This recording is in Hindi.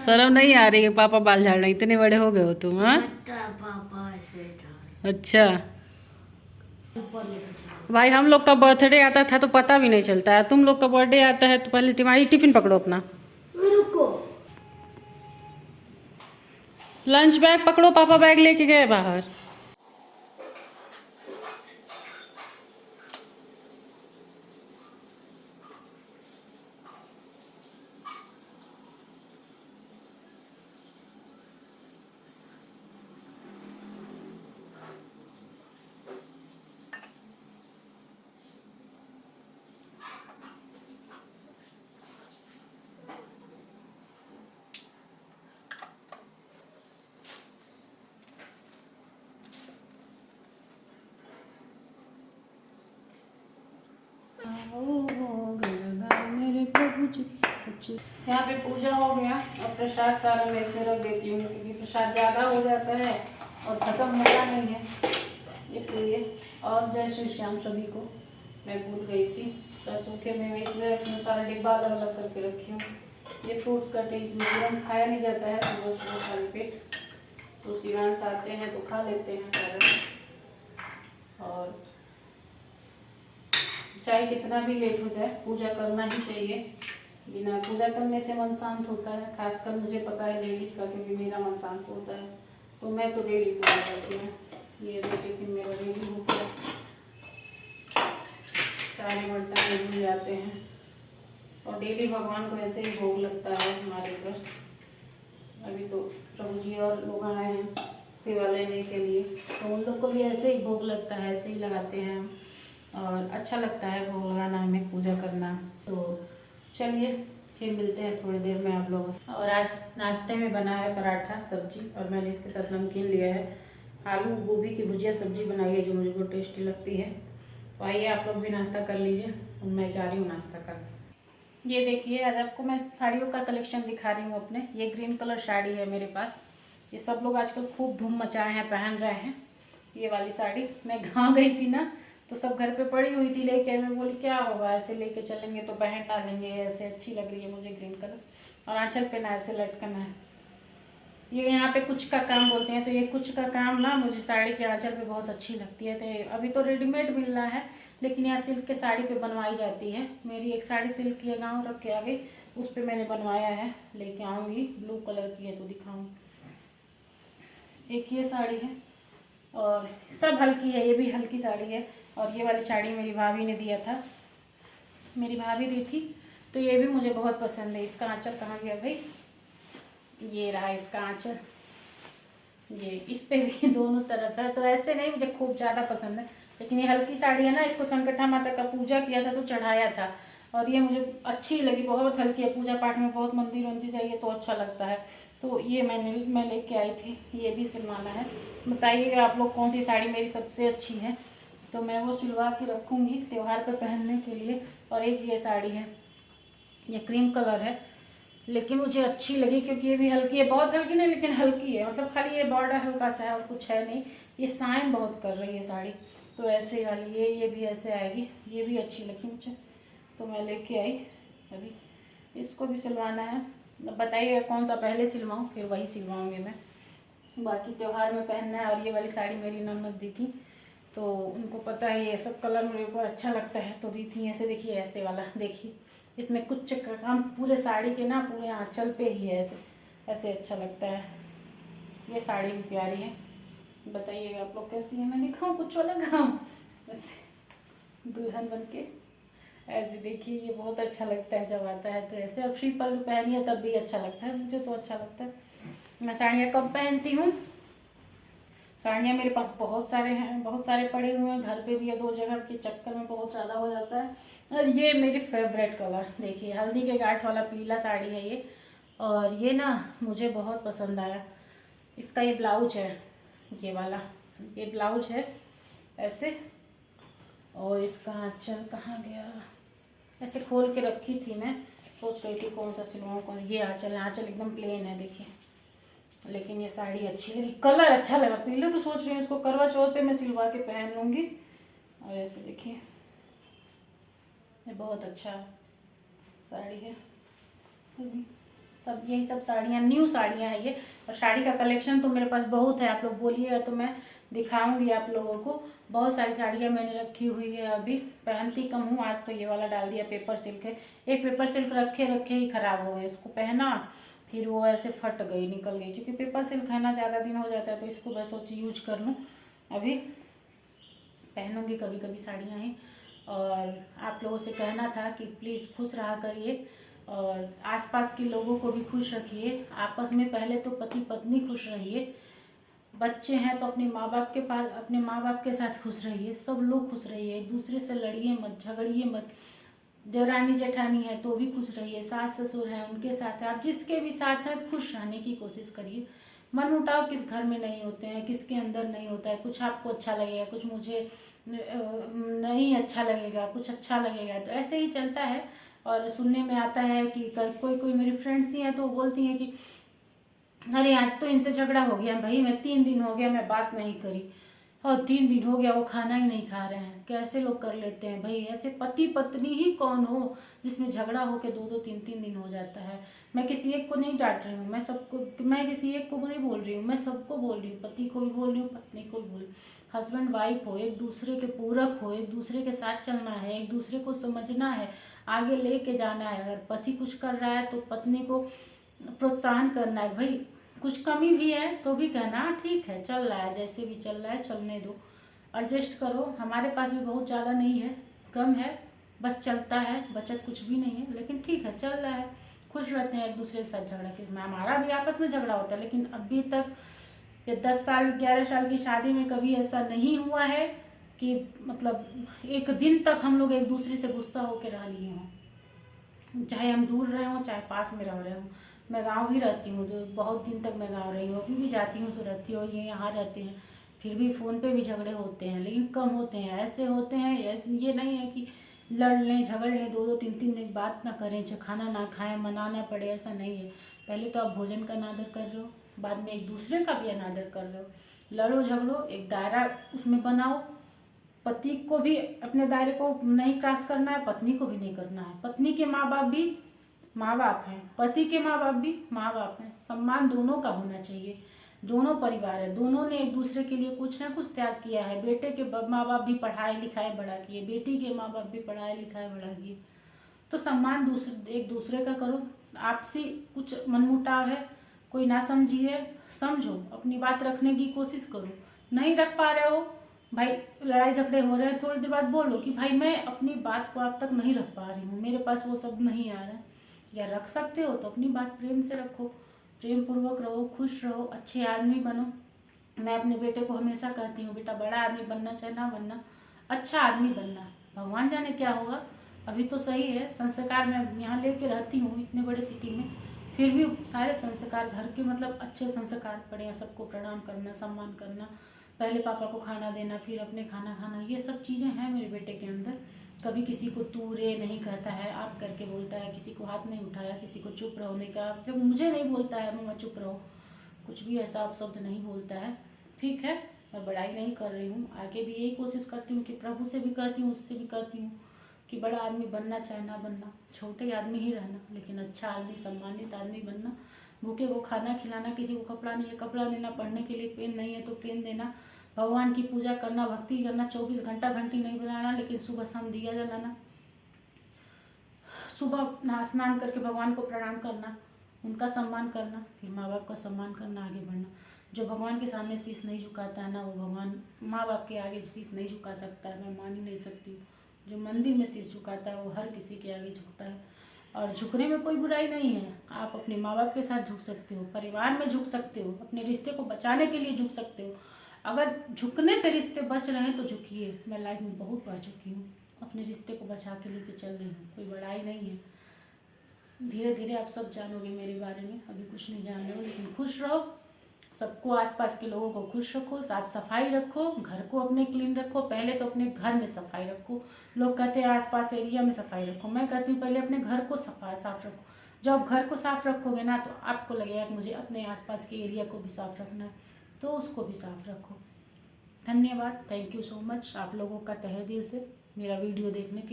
शर्म नहीं आ रही है पापा बाल झाड़ना? इतने बड़े हो गए हो तुम? हाँ, पापा से अच्छा। ऊपर लेकर चलो। भाई हम लोग का बर्थडे आता था तो पता भी नहीं चलता है, तुम लोग का बर्थडे आता है तो पहले तुम्हारी टिफिन पकड़ो अपना। रुको। लंच बैग पकड़ो, पापा बैग लेके गए बाहर। मेरे प्रभु जी अच्छे। यहाँ पे पूजा हो गया और प्रसाद सारा मैं इसमें रख देती हूँ क्योंकि प्रसाद ज़्यादा हो जाता है और ख़त्म होता नहीं है, इसलिए। और जय श्री श्याम सभी को। मैं भूल गई थी, तो सूखे में इसमें रखी हूँ, सारा डिब्बा अलग अलग करके रखी हूँ। ये फ्रूट्स कटे, इसमें तुरंत खाया नहीं जाता है सुबह सुबह खाली पेट, तो शिवांश आते हैं तो खा लेते हैं सारा। और चाहे कितना भी लेट हो जाए पूजा करना ही चाहिए, बिना पूजा करने से मन शांत होता है। खासकर मुझे पता है लेडीज का, क्योंकि मेरा मन शांत होता है, तो मैं तो डेली पूजा करती हूँ। ये टिफिन मेरा रेडी हो गया, सारे बर्तन मिल जाते हैं और डेली भगवान को ऐसे ही भोग लगता है हमारे घर। अभी तो प्रभु जी और लोग आए हैं सेवा लेने के लिए, तो उन लोग को भी ऐसे ही भोग लगता है, ऐसे ही लगाते हैं और अच्छा लगता है भोग लगाना, हमें पूजा करना। तो चलिए फिर मिलते हैं थोड़ी देर में आप लोग। और आज नाश्ते में बना है पराठा सब्जी, और मैंने इसके साथ नमकीन लिया है, आलू गोभी की भुजिया सब्जी बनाई है जो मुझे बहुत टेस्टी लगती है। तो आइए आप लोग भी नाश्ता कर लीजिए, मैं जा रही हूँ नाश्ता कर। ये देखिए आज आपको मैं साड़ियों का कलेक्शन दिखा रही हूँ अपने। ये ग्रीन कलर साड़ी है मेरे पास, ये सब लोग आजकल खूब धूम मचाए हैं, पहन रहे हैं। ये वाली साड़ी मैं गाँव गई थी ना, तो सब घर पे पड़ी हुई थी लेके, मैं बोली क्या होगा ऐसे लेके चलेंगे तो पहन डालेंगे, ऐसे अच्छी लग रही है मुझे ग्रीन कलर। और आंचल पे ना ऐसे लटकना है, ये यहाँ पे कुछ का काम बोलते हैं, तो ये कुछ का काम ना मुझे साड़ी के आंचल पे बहुत अच्छी लगती है। तो अभी तो रेडीमेड मिल रहा है, लेकिन यहाँ सिल्क के साड़ी पे बनवाई जाती है। मेरी एक साड़ी सिल्क की है, गाँव रख के आ गई, उस पर मैंने बनवाया है, लेके आऊँगी। ब्लू कलर की है तो दिखाऊँ। एक ये साड़ी है और सब हल्की है, ये भी हल्की साड़ी है। और ये वाली साड़ी मेरी भाभी ने दिया था, मेरी भाभी दी थी, तो ये भी मुझे बहुत पसंद है। इसका आंचल कहाँ गया भाई? ये रहा इसका आंचल, ये इस पे भी दोनों तरफ है। तो ऐसे नहीं मुझे खूब ज़्यादा पसंद है, लेकिन ये हल्की साड़ी है ना, इसको संकटा माता का पूजा किया था तो चढ़ाया था, और ये मुझे अच्छी लगी, बहुत हल्की है। पूजा पाठ में बहुत मंदिर वंदिर जाइए तो अच्छा लगता है, तो ये मैं लेके आई थी। ये भी सिलवाना है, बताइएगा आप लोग कौन सी साड़ी मेरी सबसे अच्छी है, तो मैं वो सिलवा के रखूँगी त्यौहार पर पहनने के लिए। और एक ये साड़ी है, ये क्रीम कलर है, लेकिन मुझे अच्छी लगी क्योंकि ये भी हल्की है, बहुत हल्की नहीं लेकिन हल्की है, मतलब खाली ये बॉर्डर हल्का सा है और कुछ है नहीं। ये साइन बहुत कर रही है साड़ी, तो ऐसे वाली ये भी ऐसे आएगी, ये भी अच्छी लगी मुझे, तो मैं लेके आई। अभी इसको भी सिलवाना है, बताइए कौन सा पहले सिलवाऊँ, फिर वही सिलवाऊँगी मैं। बाकी त्यौहार में पहनना है। और ये वाली साड़ी मेरी ननद दी थी, तो उनको पता है ये सब कलर मेरे को अच्छा लगता है, तो दी थी। ऐसे देखिए, ऐसे वाला देखिए, इसमें कुछ का काम पूरे साड़ी के ना पूरे आंचल पे ही है, ऐसे ऐसे अच्छा लगता है। ये साड़ी भी प्यारी है, बताइएगा आप लोग कैसी है। मैं दिखाऊँ कुछ अलग काम, ऐसे दुल्हन बन के ऐसे देखिए, ये बहुत अच्छा लगता है जब आता है तो ऐसे। अब श्री पल्लू पहनिए तब भी अच्छा लगता है, मुझे तो अच्छा लगता है। मैं साड़ियाँ कब पहनती हूँ, साड़ियाँ मेरे पास बहुत सारे हैं, बहुत सारे पड़े हुए हैं, घर पे भी है, 2 जगह के चक्कर में बहुत ज़्यादा हो जाता है। और ये मेरी फेवरेट कलर देखिए, हल्दी के गांठ वाला पीला साड़ी है ये, और ये ना मुझे बहुत पसंद आया। इसका ये ब्लाउज है, ये वाला ये ब्लाउज है ऐसे, और इसका आंचल कहाँ गया, ऐसे खोल के रखी थी मैं, सोच रही थी कौन सा सिलवाऊँ कौन। ये आंचल है, आंचल एकदम प्लेन है देखिए, लेकिन ये साड़ी अच्छी लगी, कलर अच्छा लगा पीले, तो सोच रही हूँ इसको करवा चौथ पे मैं सिलवा के पहन लूँगी। और ऐसे देखिए, ये बहुत अच्छा साड़ी है, सब यही सब साड़ियाँ, न्यू साड़ियाँ हैं ये। और साड़ी का कलेक्शन तो मेरे पास बहुत है, आप लोग बोलिएगा तो मैं दिखाऊंगी आप लोगों को। बहुत सारी साड़ियाँ मैंने रखी हुई है, अभी पहनती कम हूँ। आज तो ये वाला डाल दिया, पेपर सिल्क है। एक पेपर सिल्क रखे रखे ही खराब हो गए, इसको पहना फिर वो ऐसे फट गई, निकल गई, क्योंकि पेपर सिल्क है ना, ज़्यादा दिन हो जाता है, तो इसको मैं सोची यूज कर लूँ। अभी पहनूंगी कभी कभी साड़ियाँ ही। और आप लोगों से कहना था कि प्लीज़ खुश रहा करिए और आसपास के लोगों को भी खुश रखिए। आपस में पहले तो पति पत्नी खुश रहिए, बच्चे हैं तो अपने माँ बाप के पास, अपने माँ बाप के साथ खुश रहिए, सब लोग खुश रहिए, एक दूसरे से लड़िए मत, झगड़िए मत। देवरानी जेठानी है तो भी खुश रहिए, सास ससुर हैं उनके साथ है, आप जिसके भी साथ हैं खुश रहने की कोशिश करिए। मनमुटाव किस घर में नहीं होते हैं, किसके अंदर नहीं होता है। कुछ आपको अच्छा लगेगा, कुछ मुझे नहीं अच्छा लगेगा, कुछ अच्छा लगेगा, तो ऐसे ही चलता है। और सुनने में आता है कि कोई कोई मेरी फ्रेंड्स ही हैं तो बोलती हैं कि अरे आज तो इनसे झगड़ा हो गया भाई, मैं 3 दिन हो गया मैं बात नहीं करी, और 3 दिन हो गया वो खाना ही नहीं खा रहे हैं। कैसे लोग कर लेते हैं भाई, ऐसे पति पत्नी ही कौन हो जिसमें झगड़ा हो के 2-2 3-3 दिन हो जाता है। मैं किसी एक को नहीं डांट रही हूँ, मैं किसी एक को नहीं बोल रही हूँ, मैं सबको बोल रही हूँ, पति को भी बोल रही हूँ, पत्नी को भी बोल रही हूँ। हस्बैंड वाइफ हो, एक दूसरे के पूरक हो, एक दूसरे के साथ चलना है, एक दूसरे को समझना है, आगे लेके जाना है। अगर पति कुछ कर रहा है तो पत्नी को प्रोत्साहन करना है। भाई कुछ कमी भी है तो भी कहना ठीक है, चल रहा है, जैसे भी चल रहा है चलने दो, एडजस्ट करो। हमारे पास भी बहुत ज़्यादा नहीं है, कम है, बस चलता है, बचत कुछ भी नहीं है, लेकिन ठीक है, चल रहा है, खुश रहते हैं एक दूसरे के साथ। झगड़ा के हमारा भी आपस में झगड़ा होता है, लेकिन अभी तक ये 10 साल 11 साल की शादी में कभी ऐसा नहीं हुआ है कि मतलब एक दिन तक हम लोग एक दूसरे से गुस्सा होकर रह लिए हों, चाहे हम दूर रहे हों चाहे पास में रह रहे हों। मैं गांव भी रहती हूँ तो बहुत दिन तक मैं गांव रही हूँ, अभी भी जाती हूँ तो रहती हूँ, ये यहाँ रहते हैं, फिर भी फ़ोन पे भी झगड़े होते हैं, लेकिन कम होते हैं। ऐसे होते हैं, ये नहीं है कि लड़ लें झगड़ लें, 2-2 3-3 दिन बात ना करें, खाना ना खाएं, मनाना पड़े, ऐसा नहीं है। पहले तो आप भोजन का अनादर कर रहे हो, बाद में एक दूसरे का भी अनादर कर रहे हो। लड़ो झगड़ो, एक दायरा उसमें बनाओ। पति को भी अपने दायरे को नहीं क्रॉस करना है, पत्नी को भी नहीं करना है। पत्नी के माँ बाप भी माँ बाप हैं, पति के माँ बाप भी माँ बाप हैं। सम्मान दोनों का होना चाहिए, दोनों परिवार है, दोनों ने एक दूसरे के लिए कुछ ना कुछ त्याग किया है। बेटे के माँ बाप भी पढ़ाए लिखाए बड़ा किए, बेटी के माँ बाप भी पढ़ाए लिखाए बड़ा किए, तो सम्मान एक दूसरे का करो। आपसी कुछ मनमुटाव है, कोई ना समझी है, समझो, अपनी बात रखने की कोशिश करो। नहीं रख पा रहे हो भाई, लड़ाई झगड़े हो रहे हैं, थोड़ी देर बाद बोलो कि भाई मैं अपनी बात को आप तक नहीं रख पा रही हूँ, मेरे पास वो शब्द नहीं आ रहा है। या रख सकते हो तो अपनी बात प्रेम से रखो, प्रेम पूर्वक रहो, खुश रहो, अच्छे आदमी बनो। मैं अपने बेटे को हमेशा कहती हूँ, बेटा बड़ा आदमी बनना चाहे ना बनना, अच्छा आदमी बनना, भगवान जाने क्या होगा। अभी तो सही है, संस्कार मैं यहाँ लेके रहती हूँ इतने बड़े सिटी में, फिर भी सारे संस्कार घर के मतलब अच्छे संस्कार पड़े हैं। सबको प्रणाम करना, सम्मान करना, पहले पापा को खाना देना, फिर अपने खाना खाना, ये सब चीज़ें हैं मेरे बेटे के अंदर। कभी किसी को तू रे नहीं कहता है, आप करके बोलता है, किसी को हाथ नहीं उठाया, किसी को चुप रहो नहीं कहा, जब मुझे नहीं बोलता है मम्मा चुप रहो, कुछ भी ऐसा आप शब्द नहीं बोलता है। ठीक है, मैं बड़ाई नहीं कर रही हूँ, आगे भी यही कोशिश करती हूँ कि प्रभु से भी कहती हूँ, उससे भी कहती हूँ कि बड़ा आदमी बनना चाहे ना बनना, छोटे आदमी ही रहना, लेकिन अच्छा आदमी, सम्मानित आदमी बनना। भूखे को खाना खिलाना, किसी को कपड़ा नहीं है कपड़ा देना, पढ़ने के लिए पेन नहीं है तो पेन देना, भगवान की पूजा करना, भक्ति करना, 24 घंटा घंटी नहीं बनाना, लेकिन सुबह शाम दिया जलाना, सुबह स्नान करके भगवान को प्रणाम करना, उनका सम्मान करना, फिर माँ बाप का सम्मान करना, आगे बढ़ना। जो भगवान के सामने शीश नहीं झुकाता है ना, वो भगवान माँ बाप के आगे शीश नहीं झुका सकता है, मैं मान ही नहीं सकती। जो मंदिर में शीश झुकाता है वो हर किसी के आगे झुकता है, और झुकने में कोई बुराई नहीं है। आप अपने माँ बाप के साथ झुक सकते हो, परिवार में झुक सकते हो, अपने रिश्ते को बचाने के लिए झुक सकते हो। अगर झुकने से रिश्ते बच रहे हैं तो झुकिए। मैं लाइफ में बहुत बार झुकी हूँ, अपने रिश्ते को बचा के लेके चल रही हूँ, कोई बड़ाई नहीं है। धीरे धीरे आप सब जानोगे मेरे बारे में, अभी कुछ नहीं जान रहे हो, लेकिन खुश रहो, सबको आसपास के लोगों को खुश रखो, साफ सफाई रखो, घर को अपने क्लीन रखो। पहले तो अपने घर में सफाई रखो, लोग कहते हैं आसपास एरिया में सफाई रखो, मैं कहती हूँ पहले अपने घर को साफ रखो। जब आप घर को साफ रखोगे ना तो आपको लगेगा कि मुझे अपने आसपास के एरिया को भी साफ रखना है, तो उसको भी साफ रखो। धन्यवाद, थैंक यू सो मच आप लोगों का तहे दिल से मेरा वीडियो देखने के लिए।